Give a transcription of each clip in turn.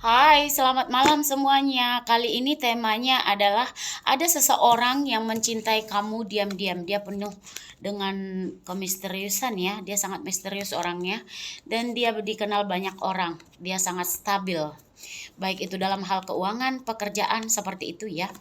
Hai, selamat malam semuanya. Kali ini temanya adalah ada seseorang yang mencintai kamu diam-diam. Dia penuh dengan kemisteriusan ya. Dia sangat misterius orangnya dan dia dikenal banyak orang. Dia sangat stabil. Baik itu dalam hal keuangan, pekerjaan seperti itu ya.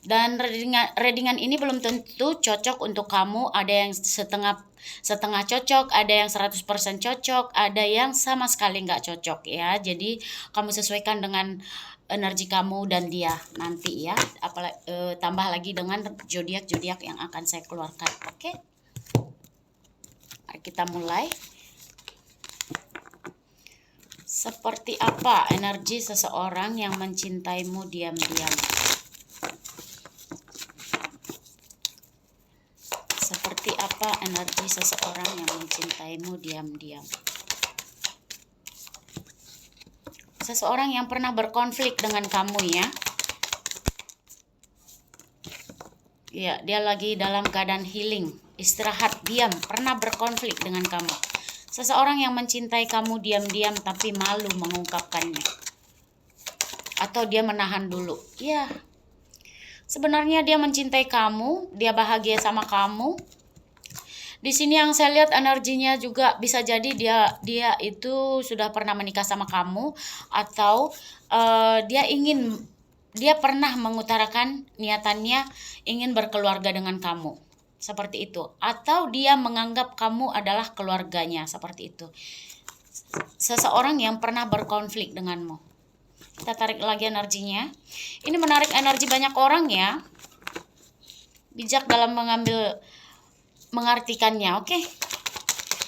Dan readingan ini belum tentu cocok untuk kamu. Ada yang setengah setengah cocok, ada yang 100% cocok, ada yang sama sekali nggak cocok ya. Jadi kamu sesuaikan dengan energi kamu dan dia nanti ya. Apalagi tambah lagi dengan zodiak-zodiak yang akan saya keluarkan. Oke. Mari kita mulai. Seperti apa energi seseorang yang mencintaimu diam-diam? Seperti apa energi seseorang yang mencintaimu diam-diam? Seseorang yang pernah berkonflik dengan kamu ya. Ya, dia lagi dalam keadaan healing, istirahat, diam, pernah berkonflik dengan kamu. Seseorang yang mencintai kamu diam-diam tapi malu mengungkapkannya. Atau dia menahan dulu. Ya, sebenarnya dia mencintai kamu, dia bahagia sama kamu. Di sini yang saya lihat energinya juga bisa jadi dia itu sudah pernah menikah sama kamu atau dia pernah mengutarakan niatannya ingin berkeluarga dengan kamu. Seperti itu. Atau dia menganggap kamu adalah keluarganya, seperti itu. Seseorang yang pernah berkonflik denganmu. Kita tarik lagi energinya. Ini menarik energi banyak orang ya. Bijak dalam mengartikannya, oke?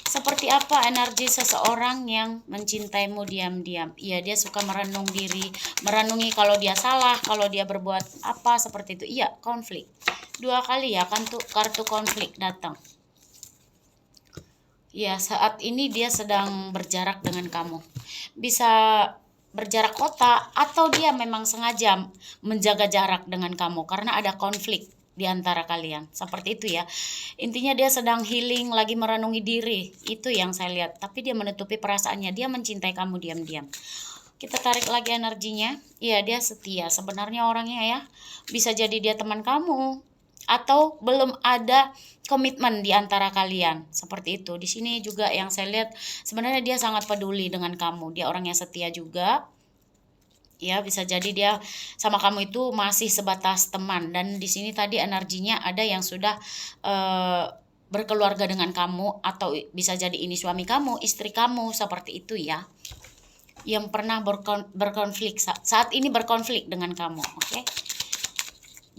Seperti apa energi seseorang yang mencintaimu diam-diam? Iya, dia suka merenung diri, merenungi kalau dia salah, kalau dia berbuat apa seperti itu. Iya, konflik. 2 kali ya kan tuh kartu konflik datang. Ya, saat ini dia sedang berjarak dengan kamu. Bisa berjarak kota atau dia memang sengaja menjaga jarak dengan kamu karena ada konflik di antara kalian. Seperti itu ya. Intinya dia sedang healing, lagi merenungi diri. Itu yang saya lihat. Tapi dia menutupi perasaannya. Dia mencintai kamu diam-diam. Kita tarik lagi energinya. Iya, dia setia. Sebenarnya orangnya ya. Bisa jadi dia teman kamu. Atau belum ada komitmen di antara kalian. Seperti itu. Di sini juga yang saya lihat. Sebenarnya dia sangat peduli dengan kamu. Dia orang yang setia juga. Ya, bisa jadi dia sama kamu itu masih sebatas teman dan di sini tadi energinya ada yang sudah berkeluarga dengan kamu atau bisa jadi ini suami kamu, istri kamu seperti itu ya. Yang pernah berkonflik saat ini berkonflik dengan kamu, oke?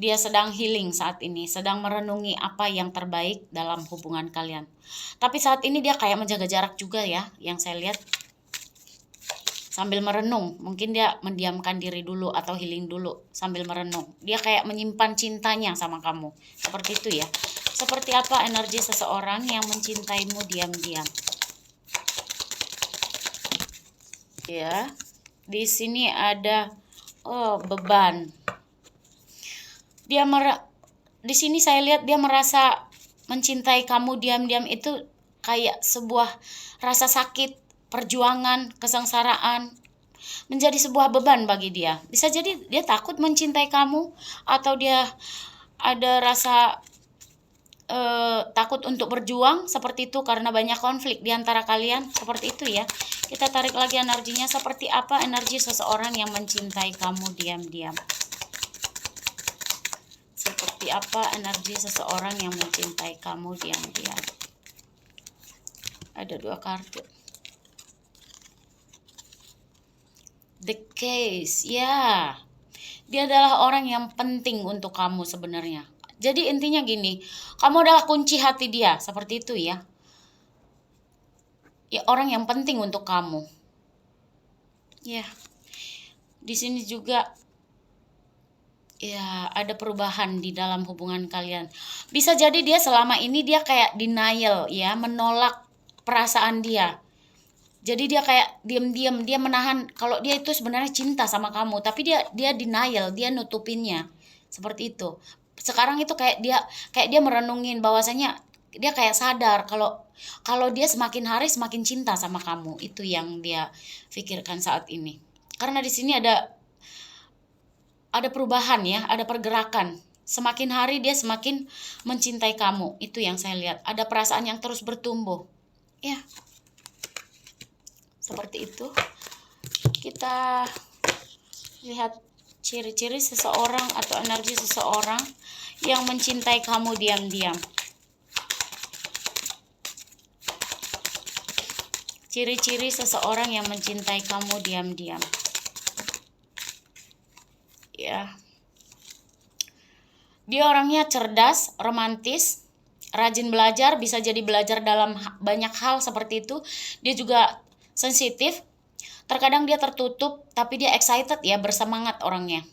Dia sedang healing saat ini, sedang merenungi apa yang terbaik dalam hubungan kalian. Tapi saat ini dia kayak menjaga jarak juga ya, yang saya lihat. Sambil merenung, mungkin dia mendiamkan diri dulu atau healing dulu sambil merenung. Dia kayak menyimpan cintanya sama kamu. Seperti itu ya. Seperti apa energi seseorang yang mencintaimu diam-diam? Ya. Di sini ada beban. Di sini saya lihat dia merasa mencintai kamu diam-diam itu kayak sebuah rasa sakit, perjuangan, kesengsaraan menjadi sebuah beban bagi dia. Bisa jadi dia takut mencintai kamu atau dia ada rasa takut untuk berjuang seperti itu karena banyak konflik di antara kalian. Seperti itu ya. Kita tarik lagi energinya. Seperti apa energi seseorang yang mencintai kamu diam-diam? Seperti apa energi seseorang yang mencintai kamu diam-diam? Ada 2 kartu. The Case, ya. Dia adalah orang yang penting untuk kamu sebenarnya. Jadi intinya gini, kamu adalah kunci hati dia, seperti itu ya. Ya, orang yang penting untuk kamu. Ya. Di sini juga ya ada perubahan di dalam hubungan kalian. Bisa jadi dia selama ini dia kayak denial ya, menolak perasaan dia. Jadi dia kayak diam-diam, dia menahan kalau dia itu sebenarnya cinta sama kamu, tapi dia denial, dia nutupinnya. Seperti itu. Sekarang itu kayak dia merenungin bahwasanya Dia kayak sadar kalau kalau dia semakin hari semakin cinta sama kamu. Itu yang dia pikirkan saat ini. Karena di sini ada perubahan ya, ada pergerakan. Semakin hari dia semakin mencintai kamu. Itu yang saya lihat. Ada perasaan yang terus bertumbuh. Ya, seperti itu. Kita lihat ciri-ciri seseorang atau energi seseorang yang mencintai kamu diam-diam. Ciri-ciri seseorang yang mencintai kamu diam-diam. Ya. Dia orangnya cerdas, romantis, rajin belajar, bisa jadi belajar dalam banyak hal seperti itu. Dia juga sensitif. Terkadang dia tertutup, tapi dia excited ya, bersemangat orangnya.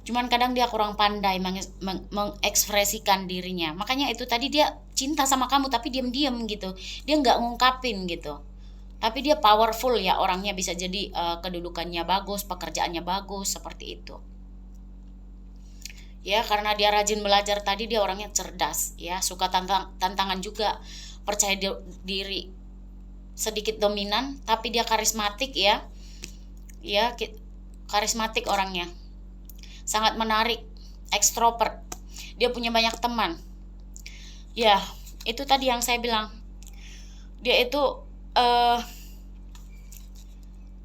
Cuman kadang dia kurang pandai mengekspresikan dirinya. Makanya itu tadi dia cinta sama kamu tapi diam-diam gitu. Dia nggak ngungkapin gitu. Tapi dia powerful ya orangnya, bisa jadi kedudukannya bagus, pekerjaannya bagus, seperti itu. Ya, karena dia rajin belajar tadi, dia orangnya cerdas ya, suka tantangan juga, percaya diri, sedikit dominan, tapi dia karismatik ya. Ya, karismatik orangnya. Sangat menarik, ekstrovert. Dia punya banyak teman. Ya, itu tadi yang saya bilang. Dia itu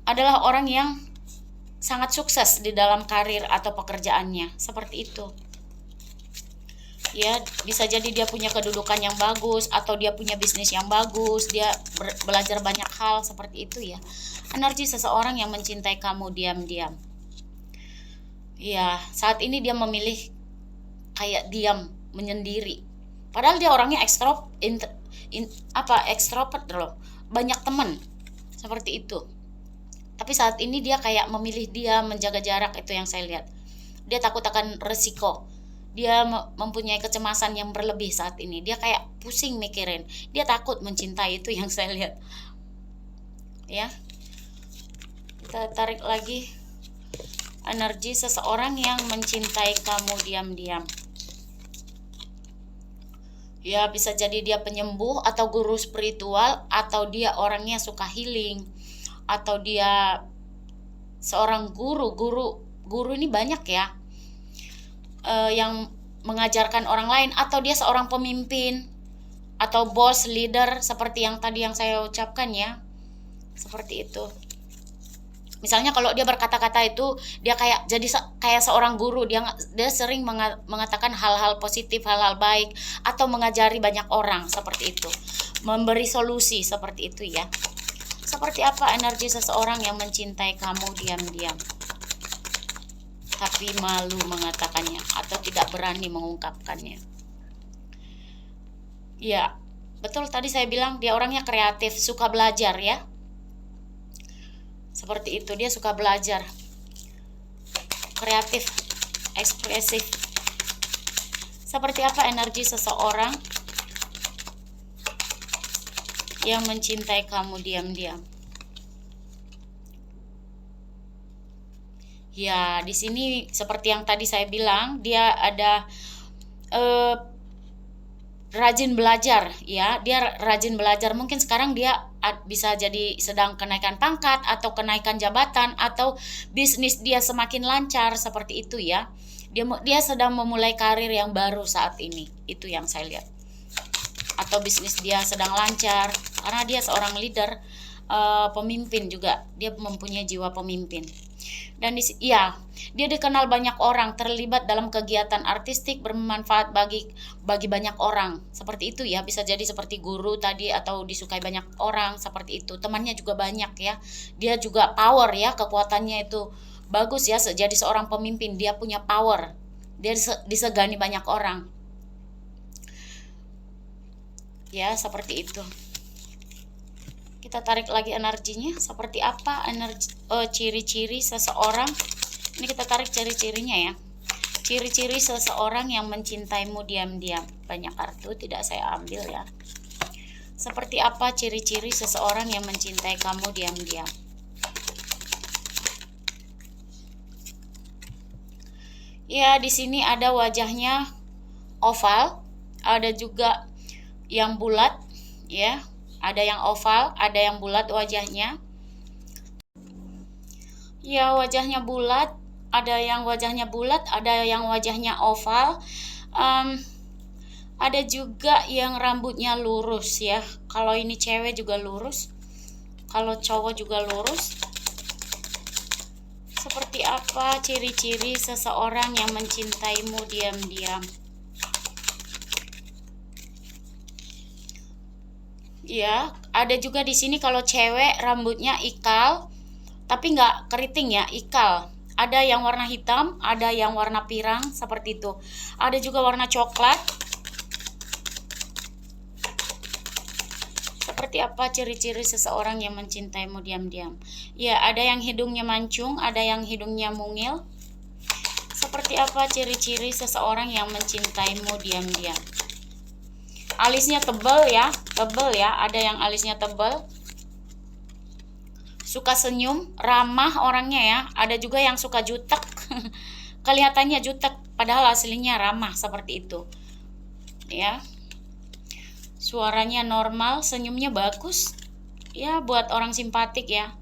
adalah orang yang sangat sukses di dalam karir atau pekerjaannya, seperti itu. Ya, bisa jadi dia punya kedudukan yang bagus atau dia punya bisnis yang bagus, dia belajar banyak hal, seperti itu ya. Energi seseorang yang mencintai kamu diam-diam. Ya, saat ini dia memilih kayak diam, menyendiri. Padahal dia orangnya ekstrovert loh, banyak teman, seperti itu. Tapi saat ini dia kayak memilih dia menjaga jarak, itu yang saya lihat. Dia takut akan resiko. Dia mempunyai kecemasan yang berlebih saat ini. Dia kayak pusing mikirin. Dia takut mencintai, itu yang saya lihat. Ya. Kita tarik lagi energi seseorang yang mencintai kamu diam-diam. Ya, bisa jadi dia penyembuh atau guru spiritual, atau dia orangnya suka healing, atau dia seorang guru ini banyak ya, yang mengajarkan orang lain, atau dia seorang pemimpin atau bos, leader, seperti yang tadi yang saya ucapkan ya, seperti itu. Misalnya kalau dia berkata-kata itu, dia kayak jadi kayak seorang guru, dia sering mengatakan hal-hal positif, hal-hal baik, atau mengajari banyak orang, seperti itu, memberi solusi, seperti itu ya. Seperti apa energi seseorang yang mencintai kamu diam-diam, tapi malu mengatakannya atau tidak berani mengungkapkannya. Ya, betul tadi saya bilang dia orangnya kreatif, suka belajar ya. Seperti itu, dia suka belajar, kreatif, ekspresif. Seperti apa energi seseorang yang mencintai kamu diam-diam? Ya, di sini seperti yang tadi saya bilang, dia ada rajin belajar ya. Dia rajin belajar. Mungkin sekarang dia bisa jadi sedang kenaikan pangkat atau kenaikan jabatan, atau bisnis dia semakin lancar, seperti itu ya. Dia sedang memulai karir yang baru saat ini. Itu yang saya lihat. Atau bisnis dia sedang lancar karena dia seorang leader, pemimpin juga. Dia mempunyai jiwa pemimpin. Dan dia dikenal banyak orang, terlibat dalam kegiatan artistik, bermanfaat bagi banyak orang, seperti itu ya. Bisa jadi seperti guru tadi, atau disukai banyak orang, seperti itu. Temannya juga banyak ya. Dia juga power ya, kekuatannya itu bagus ya. Jadi seorang pemimpin, dia punya power, dia disegani banyak orang ya, seperti itu. Kita tarik lagi energinya, seperti apa energi, ciri-ciri seseorang. Ini kita tarik ciri-cirinya ya. Ciri-ciri seseorang yang mencintaimu diam-diam. Banyak kartu, tidak saya ambil ya. Seperti apa ciri-ciri seseorang yang mencintai kamu diam-diam? Ya, di sini ada wajahnya oval, ada juga yang bulat ya, ada yang oval, ada yang bulat wajahnya. Ya, wajahnya bulat, ada yang wajahnya bulat, ada yang wajahnya oval. Ada juga yang rambutnya lurus ya. Kalau ini cewek juga lurus, kalau cowok juga lurus. Seperti apa ciri-ciri seseorang yang mencintaimu diam-diam? Ya, ada juga di sini kalau cewek rambutnya ikal, tapi nggak keriting ya, ikal. Ada yang warna hitam, ada yang warna pirang, seperti itu. Ada juga warna coklat. Seperti apa ciri-ciri seseorang yang mencintaimu diam-diam? Ya, ada yang hidungnya mancung, ada yang hidungnya mungil. Seperti apa ciri-ciri seseorang yang mencintaimu diam-diam? Alisnya tebal ya, ada yang alisnya tebal. Suka senyum, ramah orangnya ya. Ada juga yang suka jutek. Kelihatannya jutek, padahal aslinya ramah, seperti itu. Ya. Suaranya normal, senyumnya bagus. Ya, buat orang simpatik ya.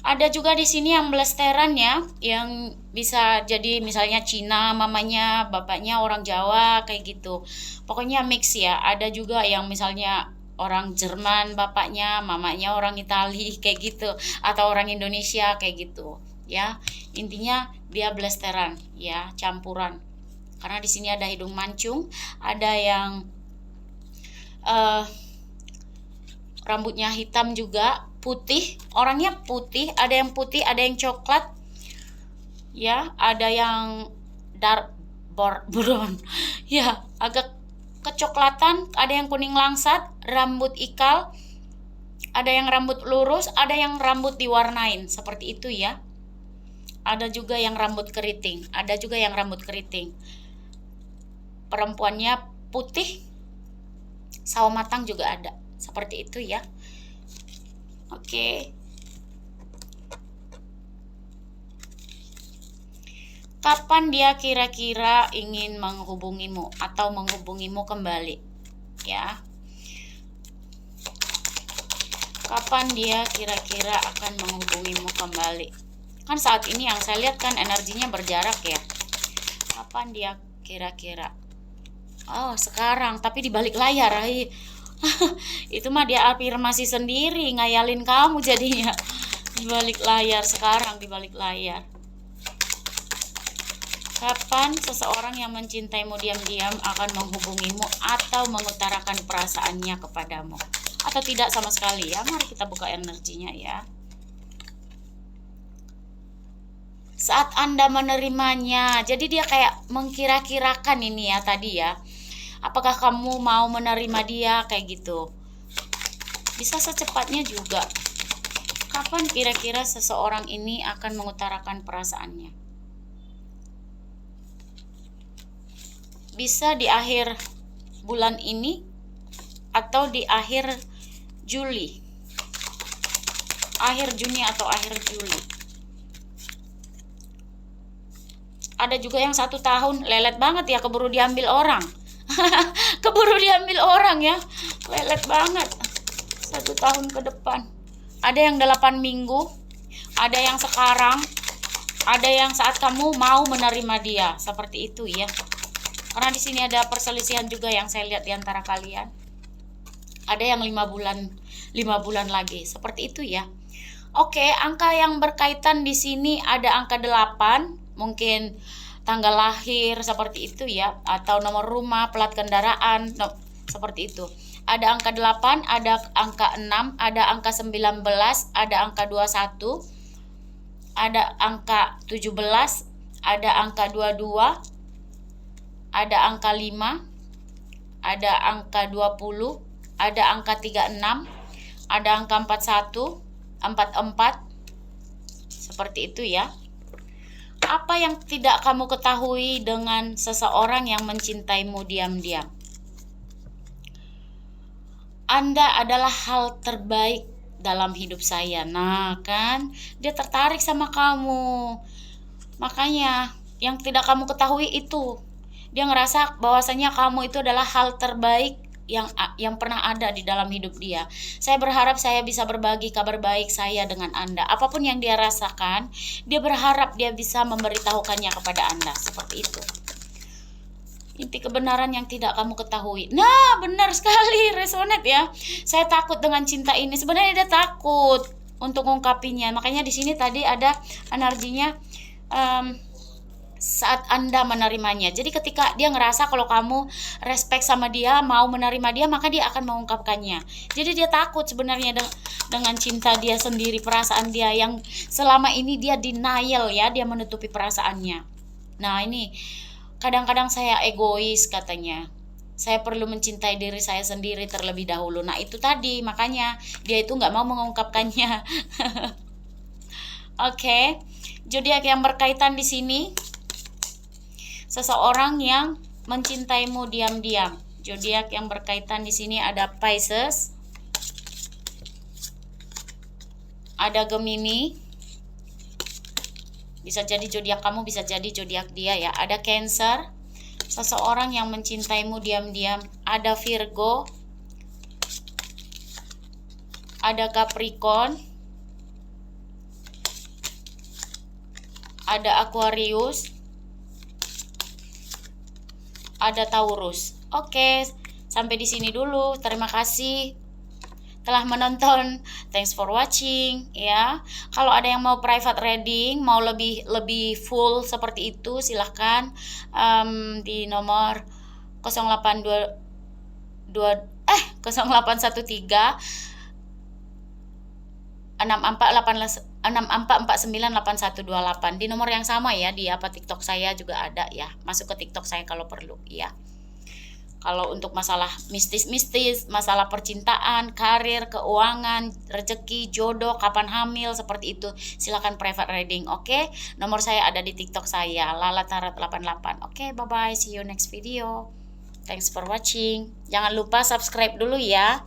Ada juga di sini yang blasteran ya, yang bisa jadi misalnya Cina mamanya, bapaknya orang Jawa kayak gitu. Pokoknya mix ya. Ada juga yang misalnya orang Jerman bapaknya, mamanya orang Itali kayak gitu, atau orang Indonesia kayak gitu. Ya, intinya dia blasteran ya, campuran. Karena di sini ada hidung mancung, ada yang rambutnya hitam juga, putih, orangnya putih, ada yang putih, ada yang coklat ya, ada yang dark brown ya, agak kecoklatan, ada yang kuning langsat, rambut ikal, ada yang rambut lurus, ada yang rambut diwarnain, seperti itu ya. Ada juga yang rambut keriting, perempuannya putih, sawo matang juga ada, seperti itu ya. Oke. Kapan dia kira-kira ingin menghubungimu atau menghubungimu kembali? Ya. Kapan dia kira-kira akan menghubungimu kembali? Kan saat ini yang saya lihat kan energinya berjarak ya. Kapan dia kira-kira? Oh, sekarang, tapi di balik layar. Itu mah dia afirmasi sendiri, ngayalin kamu jadinya. Di balik layar sekarang, di balik layar. Kapan seseorang yang mencintaimu diam-diam akan menghubungimu atau mengutarakan perasaannya kepadamu? Atau tidak sama sekali ya? Mari kita buka energinya ya. Saat Anda menerimanya, jadi dia kayak mengkira-kirakan ini ya tadi ya. Apakah kamu mau menerima dia kayak gitu? Bisa secepatnya juga. Kapan kira-kira seseorang ini akan mengutarakan perasaannya? Bisa di akhir bulan ini atau di akhir Juli, akhir Juni atau akhir Juli. Ada juga yang 1 tahun, lelet banget ya, keburu diambil orang. Keburu diambil orang ya, lelet banget. 1 tahun ke depan. Ada yang 8 minggu, ada yang sekarang, ada yang saat kamu mau menerima dia, seperti itu ya. Karena di sini ada perselisihan juga yang saya lihat di antara kalian. Ada yang 5 bulan lagi, seperti itu ya. Oke, angka yang berkaitan di sini ada angka 8, mungkin tanggal lahir seperti itu ya, atau nomor rumah, plat kendaraan, seperti itu. Ada angka 8, ada angka 6, ada angka 19, ada angka 21, ada angka 17, ada angka 22, ada angka 5, ada angka 20, ada angka 36, ada angka 41, 44, seperti itu ya. Apa yang tidak kamu ketahui dengan seseorang yang mencintaimu diam-diam? Anda adalah hal terbaik dalam hidup saya. Nah kan, dia tertarik sama kamu. Makanya yang tidak kamu ketahui itu, dia ngerasa bahwasanya kamu itu adalah hal terbaik yang pernah ada di dalam hidup dia. Saya berharap saya bisa berbagi kabar baik saya dengan Anda. Apapun yang dia rasakan, dia berharap dia bisa memberitahukannya kepada Anda. Seperti itu. Inti kebenaran yang tidak kamu ketahui. Nah, benar sekali, resonate ya. Saya takut dengan cinta ini. Sebenarnya dia takut untuk mengungkapinya. Makanya di sini tadi ada energinya saat Anda menerimanya. Jadi ketika dia ngerasa kalau kamu respect sama dia, mau menerima dia, maka dia akan mengungkapkannya. Jadi dia takut sebenarnya dengan cinta dia sendiri, perasaan dia yang selama ini dia denial ya, dia menutupi perasaannya. Nah, ini kadang-kadang saya egois katanya. Saya perlu mencintai diri saya sendiri terlebih dahulu. Nah, itu tadi, makanya dia itu nggak mau mengungkapkannya. Oke. Zodiak yang berkaitan di sini, seseorang yang mencintaimu diam-diam. Zodiak yang berkaitan di sini ada Pisces, ada Gemini. Bisa jadi zodiak kamu, bisa jadi zodiak dia ya. Ada Cancer, seseorang yang mencintaimu diam-diam. Ada Virgo, ada Capricorn, ada Aquarius, ada Taurus. Oke, sampai di sini dulu. Terima kasih telah menonton. Thanks for watching ya. Kalau ada yang mau private reading, mau lebih full seperti itu, silahkan di nomor 0813 64498128 di nomor yang sama ya, di TikTok saya juga ada ya. Masuk ke TikTok saya kalau perlu ya. Kalau untuk masalah mistis-mistis, masalah percintaan, karir, keuangan, rezeki, jodoh, kapan hamil, seperti itu, silakan private reading. Oke? Nomor saya ada di TikTok saya, lalatarat88. Oke, bye-bye. See you next video. Thanks for watching. Jangan lupa subscribe dulu ya.